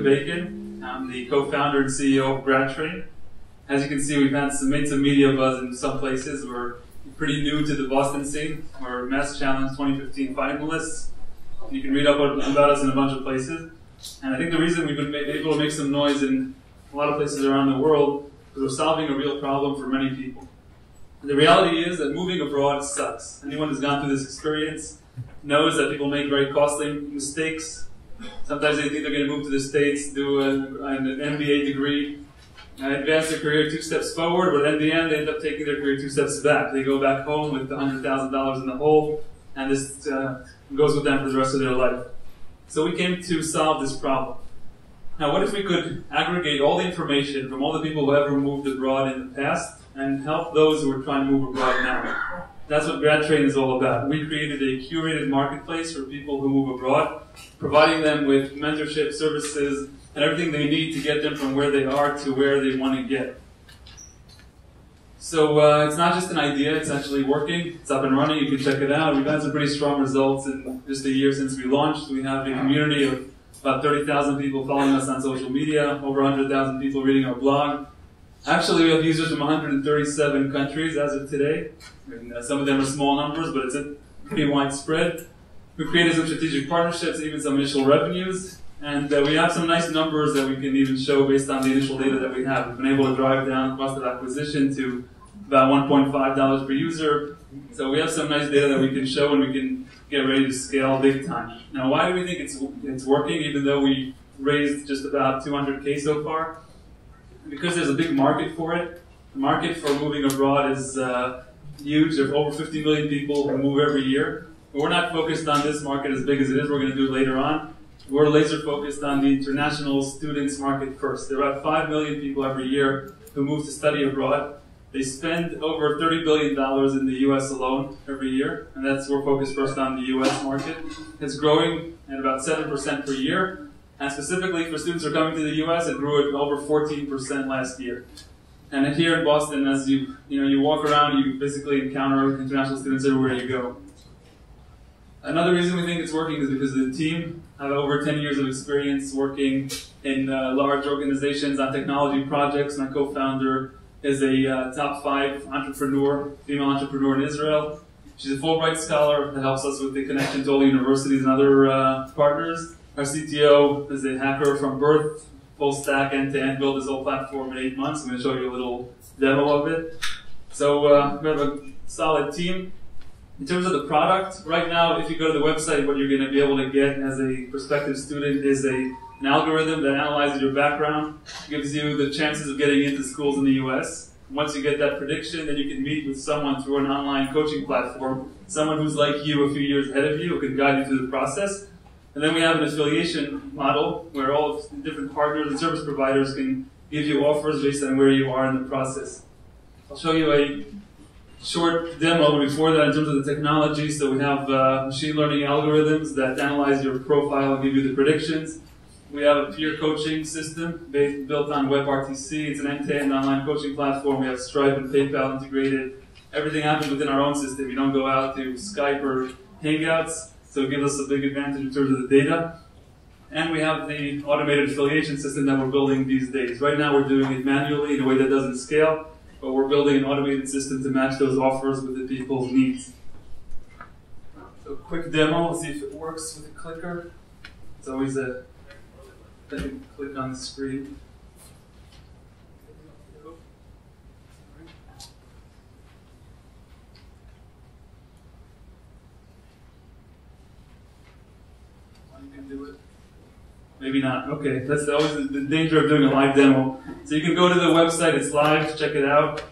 Bacon. I'm the co-founder and CEO of GradTrain. As you can see, we've made some media buzz in some places. We're pretty new to the Boston scene. We're Mass Challenge 2015 finalists. You can read up about us in a bunch of places. And I think the reason we've been able to make some noise in a lot of places around the world is we're solving a real problem for many people. And the reality is that moving abroad sucks. Anyone who's gone through this experience knows that people make very costly mistakes. Sometimes they think they're going to move to the States, do an MBA degree, advance their career 2 steps forward, but in the end they end up taking their career 2 steps back. They go back home with $100,000 in the hole, and this goes with them for the rest of their life. So we came to solve this problem. Now, what if we could aggregate all the information from all the people who ever moved abroad in the past and help those who are trying to move abroad now? That's what GradTrain is all about. We created a curated marketplace for people who move abroad, providing them with mentorship, services, and everything they need to get them from where they are to where they want to get. So it's not just an idea, it's actually working. It's up and running, you can check it out. We've had some pretty strong results in just a year since we launched. We have a community of about 30,000 people following us on social media, over 100,000 people reading our blog. Actually, we have users from 137 countries as of today. And, some of them are small numbers, but it's pretty widespread. We created some strategic partnerships, even some initial revenues. And we have some nice numbers that we can even show based on the initial data that we have. We've been able to drive down cost of acquisition to about $1.5 per user. So we have some nice data that we can show and we can get ready to scale big time. Now, why do we think it's working, even though we raised just about 200K so far? Because there's a big market for it. The market for moving abroad is huge. There are over 50 million people who move every year. But we're not focused on this market as big as it is. We're going to do it later on. We're laser focused on the international students market first. There are about 5 million people every year who move to study abroad. They spend over $30 billion in the US alone every year, and we're focused first on the US market. It's growing at about 7% per year, and specifically for students who are coming to the US, it grew at over 14% last year. And here in Boston, as you walk around, you basically encounter international students everywhere you go. Another reason we think it's working is because the team have over 10 years of experience working in large organizations on technology projects. My co-founder is a top 5 entrepreneur, female entrepreneur in Israel. She's a Fulbright scholar that helps us with the connection to all the universities and other partners. Our CTO is a hacker from birth, full stack, end-to-end, built this whole platform in 8 months. I'm going to show you a little demo of it. So we have a solid team. In terms of the product, right now, if you go to the website, what you're going to be able to get as a prospective student is an algorithm that analyzes your background, gives you the chances of getting into schools in the US. Once you get that prediction, then you can meet with someone through an online coaching platform, someone who's like you a few years ahead of you, who can guide you through the process. And then we have an affiliation model where all of the different partners and service providers can give you offers based on where you are in the process. I'll show you a short demo before that in terms of the technology. So we have machine learning algorithms that analyze your profile and give you the predictions. We have a peer coaching system built on WebRTC. It's an end-to-end online coaching platform. We have Stripe and PayPal integrated. Everything happens within our own system. You don't go out to Skype or Hangouts, so it gives us a big advantage in terms of the data. And we have the automated affiliation system that we're building these days. Right now we're doing it manually in a way that doesn't scale, but we're building an automated system to match those offers with the people's needs. So quick demo, we'll see if it works with a clicker. It's always a click on the screen. You can do it. Maybe not. Okay, that's always the danger of doing a live demo. So you can go to the website, it's live, check it out.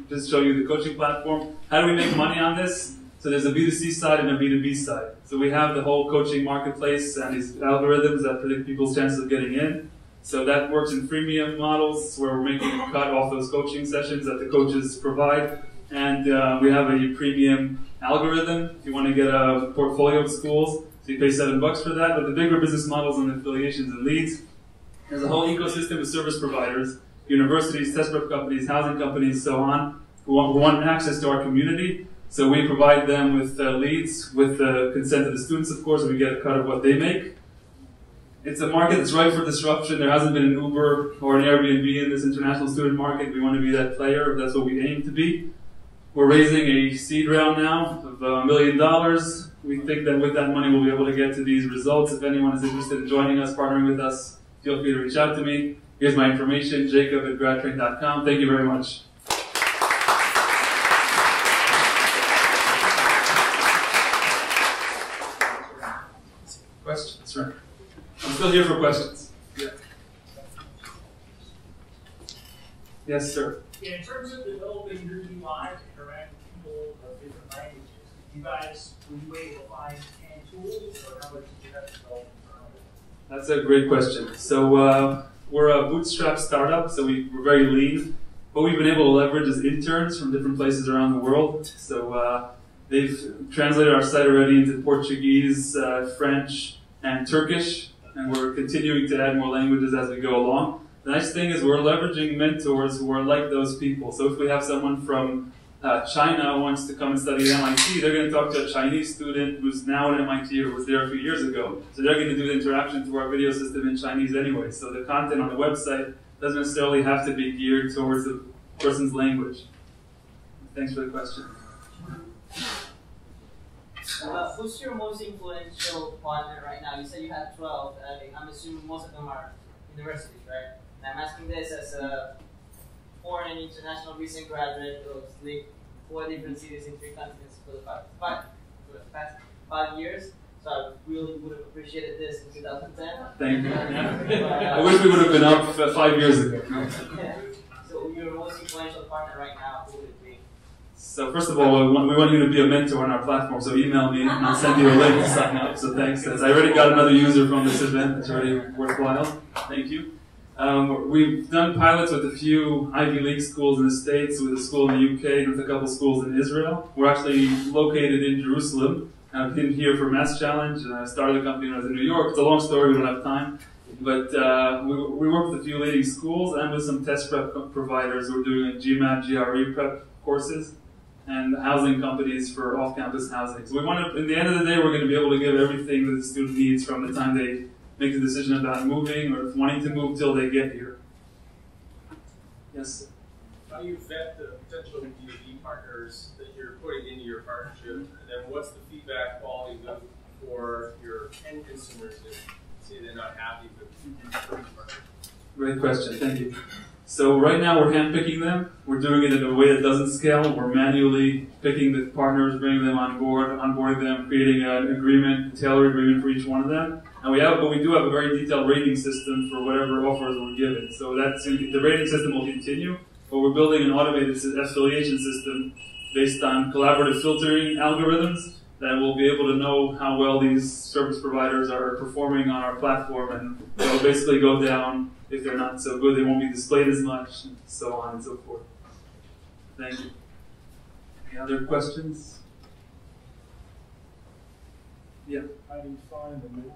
Just show you the coaching platform. How do we make money on this? So there's a B2C side and a B2B side. So we have the whole coaching marketplace and these algorithms that predict people's chances of getting in. So that works in freemium models where we're making a cut off those coaching sessions that the coaches provide. And we have a premium algorithm if you want to get a portfolio of schools. So you pay $7 for that. But the bigger business models and affiliations and leads, there's a whole ecosystem of service providers, universities, test prep companies, housing companies, so on, who want access to our community. So we provide them with leads, with the consent of the students, of course, and we get a cut of what they make. it's a market that's ripe for disruption. There hasn't been an Uber or an Airbnb in this international student market. We want to be that player. That's what we aim to be. We're raising a seed round now of $1 million. We think that with that money we'll be able to get to these results. If anyone is interested in joining us, partnering with us, feel free to reach out to me. Here's my information, jacob@gradtrain.com. Thank you very much. Questions? Right. I'm still here for questions. Yeah. Yes, sir. Yeah, in terms of developing your UI to interact with people of different languages, you guys, were you able to find hand tools, or how much did you have to develop internally? That's a great question. So we're a bootstrap startup, so we're very lean, but we've been able to leverage as interns from different places around the world. So they've translated our site already into Portuguese, French, and Turkish, and we're continuing to add more languages as we go along. The nice thing is we're leveraging mentors who are like those people. So if we have someone from China who wants to come and study at MIT, they're going to talk to a Chinese student who's now at MIT or was there a few years ago. So they're going to do the interaction through our video system in Chinese anyway. So the content on the website doesn't necessarily have to be geared towards the person's language. Thanks for the question. Who's your most influential partner right now? You said you had 12. I'm assuming most of them are universities, right? And I'm asking this as a foreign and international recent graduate who's lived 4 different cities in 3 continents for the past 5 years. So I really would have appreciated this in 2010. Thank you. I wish we would have been up 5 years ago. Yeah. So your most influential partner right now, who would it be? So first of all, we want you to be a mentor on our platform, so email me and I'll send you a link to sign up. So thanks. I already got another user from this event. It's already worthwhile. Thank you. We've done pilots with a few Ivy League schools in the States, with a school in the UK, and with a couple schools in Israel. We're actually located in Jerusalem. I've been here for Mass Challenge, and I started the company when I was in New York. It's a long story, we don't have time. But we work with a few leading schools and with some test prep providers who are doing GMAT, GRE prep courses, and housing companies for off-campus housing. So we want to, at the end of the day, we're going to be able to give everything that the student needs from the time they make the decision about moving or wanting to move till they get here. Yes? How do you vet the potential B2B partners that you're putting into your partnership, and then what's the feedback quality look for your end consumers that say they're not happy with the partner? Great question, thank you. So right now we're handpicking them. We're doing it in a way that doesn't scale. We're manually picking the partners, bringing them on board, onboarding them, creating an agreement, a tailored agreement for each one of them. And we do have a very detailed rating system for whatever offers we're given. So the rating system will continue, but we're building an automated affiliation system based on collaborative filtering algorithms that will be able to know how well these service providers are performing on our platform, and they'll basically go down. If they're not so good, they won't be displayed as much, and so on and so forth. Thank you. Any other questions? Yeah. How do you find the mentors?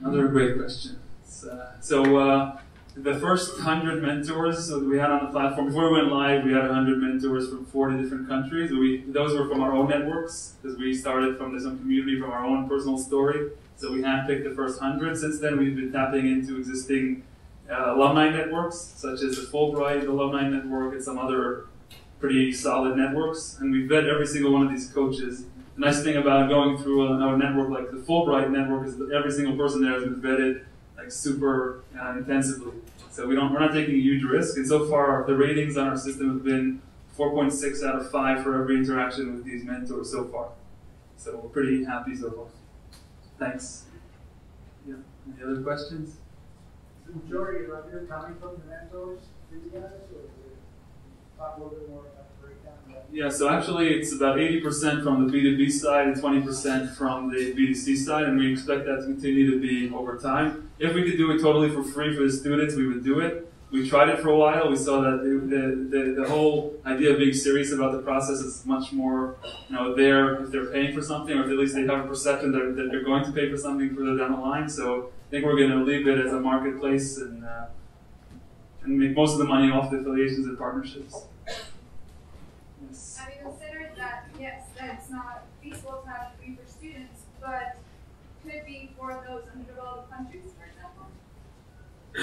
Another great question. The first 100 mentors that we had on the platform, before we went live, we had 100 mentors from 40 different countries. Those were from our own networks, because we started from this community, from our own personal story. So we handpicked the first 100. Since then, we've been tapping into existing alumni networks, such as the Fulbright Alumni Network and some other pretty solid networks. And we vet every single one of these coaches. The nice thing about going through a network like the Fulbright network is that every single person there has been vetted like super intensively. So we're not taking a huge risk. And so far, the ratings on our system have been 4.6 out of 5 for every interaction with these mentors so far. So we're pretty happy so far. Thanks. Yeah. Any other questions? Is the majority of revenue coming from the mentors for you guys, or is it talk a little bit more about the breakdown? Yeah, so actually it's about 80% from the B2B side and 20% from the B2C side, and we expect that to continue to be over time. If we could do it totally for free for the students, we would do it. We tried it for a while. We saw that the whole idea of being serious about the process is much more, there if they're paying for something, or if at least they have a perception that they're going to pay for something further down the line. So I think we're going to leave it as a marketplace and make most of the money off the affiliations and partnerships. Yes. Have you considered that, yes, that it's not feasible to have free for students, but could be for those underdeveloped countries?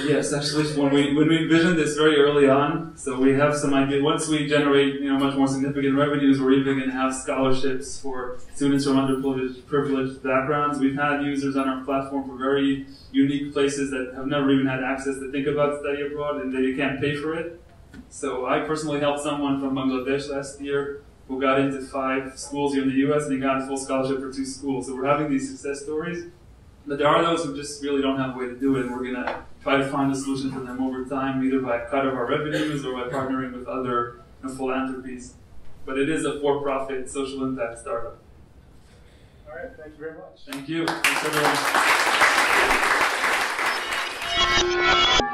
Yes, actually, when we envisioned this very early on, so we have some idea. Once we generate, much more significant revenues, we're even going to have scholarships for students from underprivileged backgrounds. We've had users on our platform for very unique places that have never even had access to think about study abroad, and they can't pay for it. So I personally helped someone from Bangladesh last year who got into 5 schools here in the U.S. and he got a full scholarship for 2 schools. So we're having these success stories. But there are those who just really don't have a way to do it, and we're going to try to find a solution for them over time, either by a cut of our revenues or by partnering with other philanthropies. But it is a for-profit social impact startup. All right, thank you very much. Thank you. Thanks, everyone.